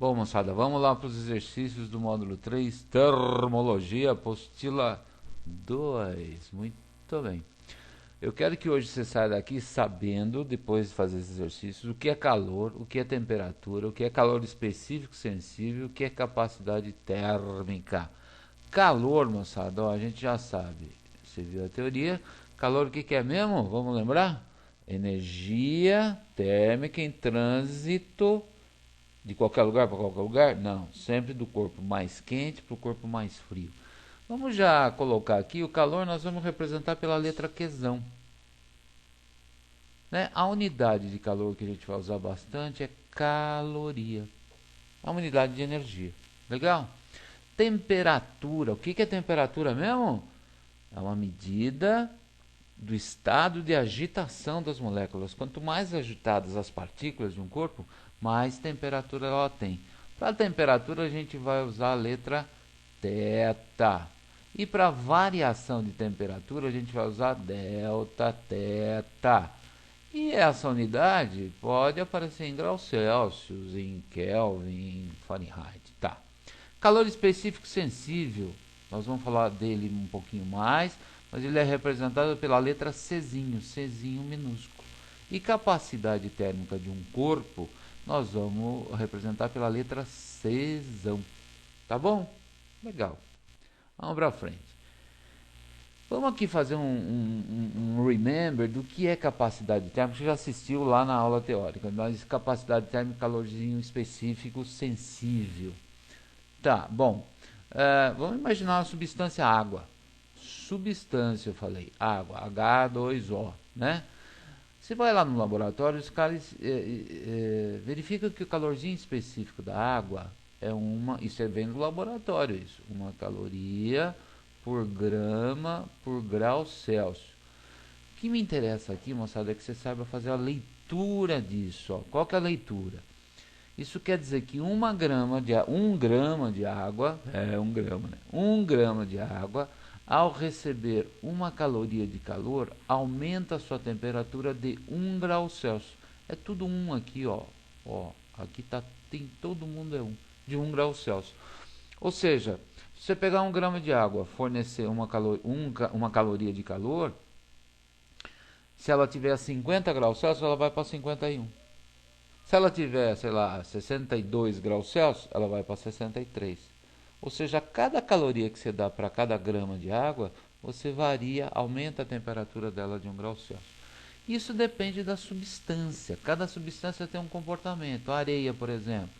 Bom, moçada, vamos lá para os exercícios do módulo 3, termologia, apostila 2. Muito bem. Eu quero que hoje você saia daqui sabendo, depois de fazer esses exercícios, o que é calor, o que é temperatura, o que é calor específico sensível, o que é capacidade térmica. Calor, moçada, ó, a gente já sabe. Você viu a teoria? Calor, o que é mesmo? Vamos lembrar? Energia térmica em trânsito de qualquer lugar para qualquer lugar? Não, sempre do corpo mais quente para o corpo mais frio. Vamos já colocar aqui o calor, nós vamos representar pela letra Qzão. Né? A unidade de calor que a gente vai usar bastante é caloria. A unidade de energia. Legal? Temperatura. O que é temperatura mesmo? É uma medida do estado de agitação das moléculas. Quanto mais agitadas as partículas de um corpo, mais temperatura ela tem. Para a temperatura a gente vai usar a letra θ. E para variação de temperatura a gente vai usar delta θ. E essa unidade pode aparecer em graus Celsius, em Kelvin, em Fahrenheit. Tá. Calor específico sensível, nós vamos falar dele um pouquinho mais, mas ele é representado pela letra Czinho, Czinho minúsculo. E capacidade térmica de um corpo, nós vamos representar pela letra Czão. Tá bom? Legal. Vamos para frente. Vamos aqui fazer um remember do que é capacidade térmica. Você já assistiu lá na aula teórica. Mas capacidade térmica, calorzinho específico sensível. Tá, bom. Vamos imaginar uma substância água. Substância, eu falei, água, H2O, né? Você vai lá no laboratório, os caras verificam que o calorzinho específico da água é isso vem do laboratório, isso, uma caloria por grama por grau Celsius. O que me interessa aqui, moçada, é que você saiba fazer a leitura disso. Ó. Qual que é a leitura? Isso quer dizer que um grama de água, né? 1 grama de água, ao receber 1 caloria de calor, aumenta a sua temperatura de 1 grau Celsius. É tudo 1 aqui, ó. Aqui tem todo mundo é 1, de 1 grau Celsius. Ou seja, se você pegar 1 grama de água, fornecer uma caloria de calor, se ela tiver 50 graus Celsius, ela vai para 51. Se ela tiver, sei lá, 62 graus Celsius, ela vai para 63. Ou seja, cada caloria que você dá para cada grama de água, você varia, aumenta a temperatura dela de 1 grau Celsius. Isso depende da substância. Cada substância tem um comportamento. A areia, por exemplo.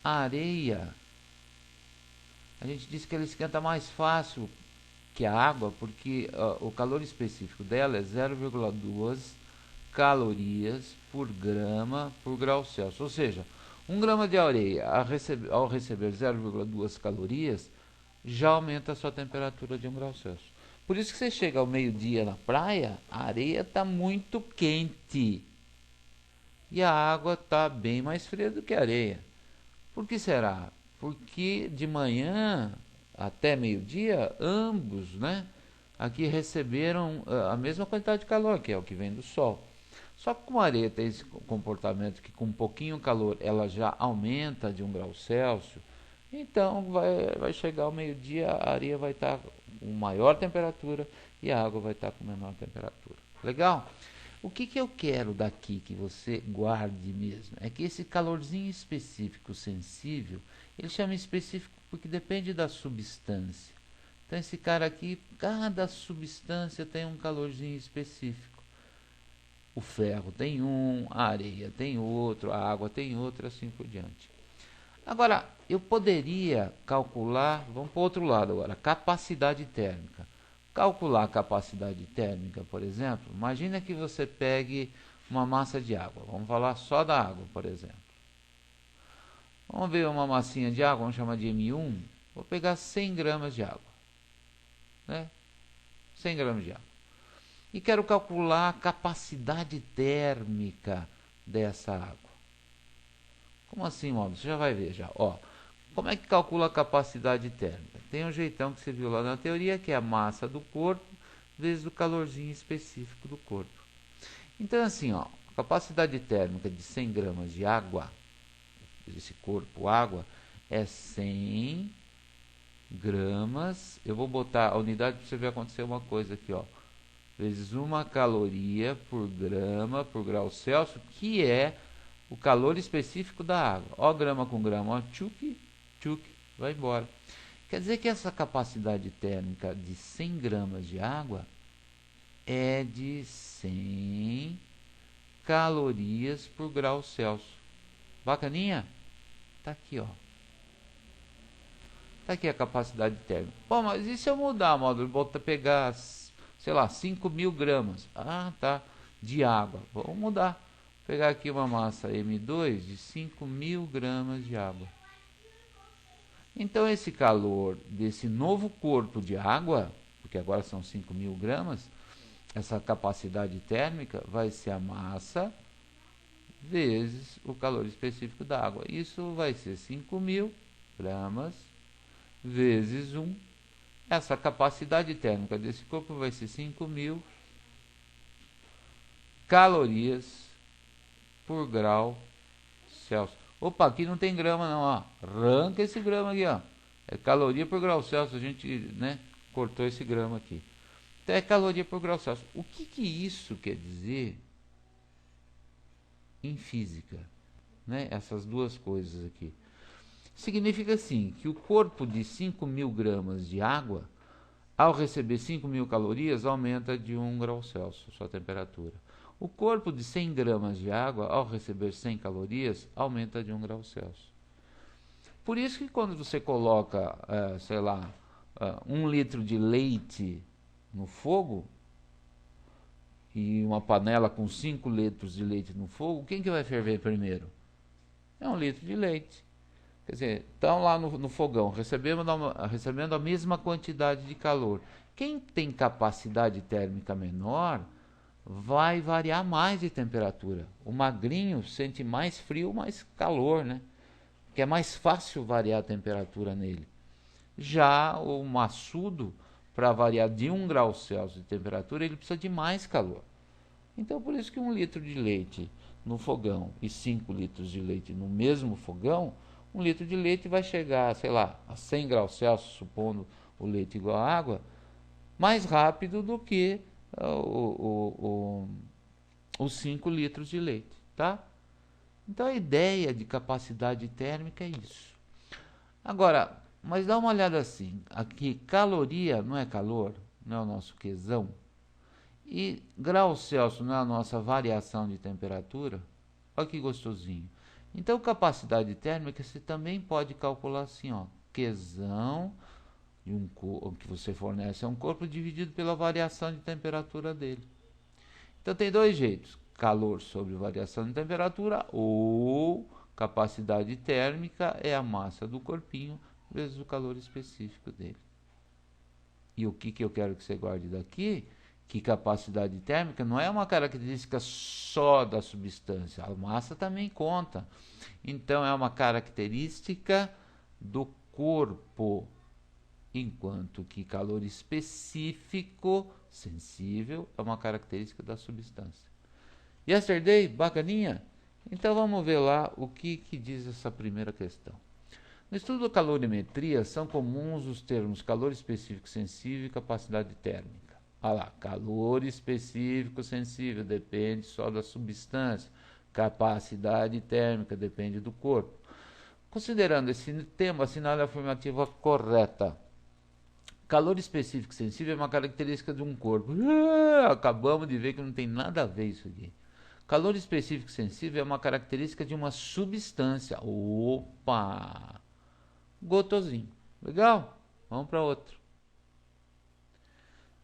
A areia, a gente diz que ela esquenta mais fácil que a água, porque o calor específico dela é 0,2 calorias por grama por grau Celsius. Ou seja, 1 grama de areia, ao receber 0,2 calorias, já aumenta a sua temperatura de 1 grau Celsius. Por isso que você chega ao meio-dia na praia, a areia está muito quente. E a água está bem mais fria do que a areia. Por que será? Porque de manhã até meio-dia, ambos, né, aqui receberam a mesma quantidade de calor, que é o que vem do sol. Só que como a areia tem esse comportamento que com um pouquinho calor ela já aumenta de 1 grau Celsius, então vai chegar ao meio-dia, a areia vai estar com maior temperatura e a água vai estar com menor temperatura. Legal? O que eu quero daqui que você guarde mesmo é que esse calorzinho específico sensível, ele chama específico porque depende da substância. Então esse cara aqui, cada substância tem um calorzinho específico. O ferro tem a areia tem outro, a água tem outro, assim por diante. Agora, eu poderia calcular, vamos para o outro lado agora, capacidade térmica. Calcular a capacidade térmica, por exemplo, imagina que você pegue uma massa de água. Vamos falar só da água, por exemplo. Vamos ver uma massinha de água, vamos chamar de M1. Vou pegar 100 gramas de água. Né? 100 gramas de água. E quero calcular a capacidade térmica dessa água. Como assim, Móvel? Você já vai ver já. Ó, como é que calcula a capacidade térmica? Tem um jeitão que você viu lá na teoria, que é a massa do corpo vezes o calorzinho específico do corpo. Então, assim, ó, a capacidade térmica de 100 gramas de água esse corpo água, é 100 gramas. Eu vou botar a unidade para você ver acontecer uma coisa aqui, ó. Vezes 1 caloria por grama por grau Celsius, que é o calor específico da água. Ó, grama com grama, ó, tchuc, tchuc, vai embora. Quer dizer que essa capacidade térmica de 100 gramas de água é de 100 calorias por grau Celsius. Bacaninha? Tá aqui, ó. Tá aqui a capacidade térmica. Bom, mas e se eu mudar, módulo? Volta a pegar, sei lá, 5.000 gramas. Ah, tá. De água. Vamos mudar. Vou pegar aqui uma massa M2 de 5.000 gramas de água. Então, esse calor desse novo corpo de água, porque agora são 5.000 gramas, essa capacidade térmica vai ser a massa vezes o calor específico da água. Isso vai ser 5.000 gramas vezes 1. Essa capacidade térmica desse corpo vai ser 5.000 calorias por grau Celsius. Opa, aqui não tem grama não, ó. Arranca esse grama aqui, ó. É caloria por grau Celsius. A gente, né, cortou esse grama aqui. Então é caloria por grau Celsius. O que isso quer dizer em física, né? Essas duas coisas aqui. Significa assim, que o corpo de 5.000 gramas de água, ao receber 5.000 calorias, aumenta de 1 grau Celsius sua temperatura. O corpo de 100 gramas de água, ao receber 100 calorias, aumenta de 1 grau Celsius. Por isso que quando você coloca, sei lá, 1 litro de leite no fogo, e uma panela com 5 litros de leite no fogo, quem que vai ferver primeiro? É 1 litro de leite. Quer dizer, estão lá no fogão, recebendo a mesma quantidade de calor. Quem tem capacidade térmica menor vai variar mais de temperatura. O magrinho sente mais frio, mais calor, né? Porque é mais fácil variar a temperatura nele. Já o maçudo, para variar de 1 grau Celsius de temperatura, ele precisa de mais calor. Então, por isso que 1 litro de leite no fogão e 5 litros de leite no mesmo fogão, 1 litro de leite vai chegar, sei lá, a 100 graus Celsius, supondo o leite igual à água, mais rápido do que os 5 litros de leite, tá? Então a ideia de capacidade térmica é isso. Agora, mas dá uma olhada assim, aqui caloria não é calor, não é o nosso Qzão, e grau Celsius não é a nossa variação de temperatura. Olha que gostosinho. Então capacidade térmica você também pode calcular assim, ó, Qzão de que você fornece a um corpo dividido pela variação de temperatura dele. Então tem dois jeitos, calor sobre variação de temperatura, ou capacidade térmica é a massa do corpinho vezes o calor específico dele. E o que eu quero que você guarde daqui? Que capacidade térmica não é uma característica só da substância, a massa também conta. Então é uma característica do corpo, enquanto que calor específico, sensível, é uma característica da substância. Yesterday, bacaninha? Então vamos ver lá o que diz essa primeira questão. No estudo da calorimetria, são comuns os termos calor específico sensível e capacidade térmica. Olha lá, calor específico sensível depende só da substância, capacidade térmica depende do corpo. Considerando esse tema, assinale a afirmativa correta. Calor específico sensível é uma característica de um corpo. Acabamos de ver que não tem nada a ver isso aqui. Calor específico sensível é uma característica de uma substância. Opa! Gotosinho. Legal? Vamos para outro.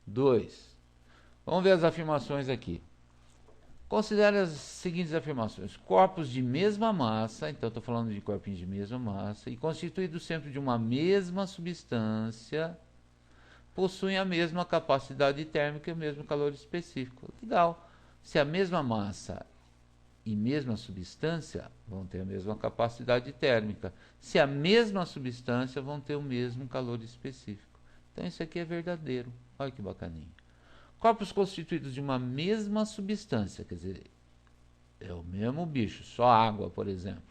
2. Vamos ver as afirmações aqui. Considere as seguintes afirmações. Corpos de mesma massa, então estou falando de corpinhos de mesma massa, e constituídos sempre de uma mesma substância, possuem a mesma capacidade térmica e o mesmo calor específico. Legal. Se a mesma massa e mesma substância vão ter a mesma capacidade térmica. Se a mesma substância vão ter o mesmo calor específico. Então isso aqui é verdadeiro. Olha que bacaninha. Corpos constituídos de uma mesma substância, quer dizer, é o mesmo bicho, só água, por exemplo,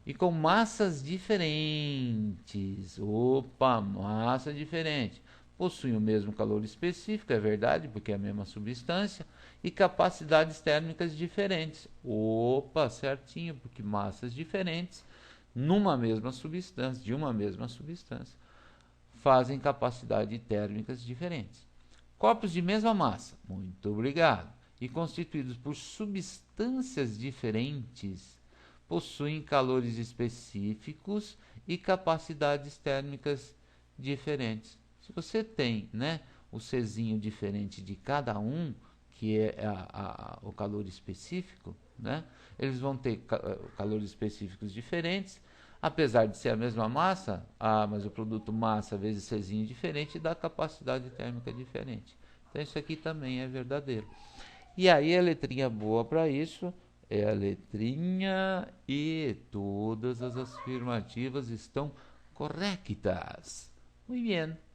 e com massas diferentes. Opa, massa diferente. Possuem o mesmo calor específico, é verdade, porque é a mesma substância, e capacidades térmicas diferentes. Opa, certinho, porque massas diferentes numa mesma substância, de uma mesma substância, fazem capacidades térmicas diferentes. Corpos de mesma massa, muito obrigado, e constituídos por substâncias diferentes, possuem calores específicos e capacidades térmicas diferentes. Se você tem, né, o Czinho diferente de cada um, que é o calor específico, né, eles vão ter calores específicos diferentes, apesar de ser a mesma massa, mas o produto massa vezes Czinho diferente dá capacidade térmica diferente. Então isso aqui também é verdadeiro. E aí a letrinha boa para isso é a letrinha E. Todas as afirmativas estão corretas. Muito bem.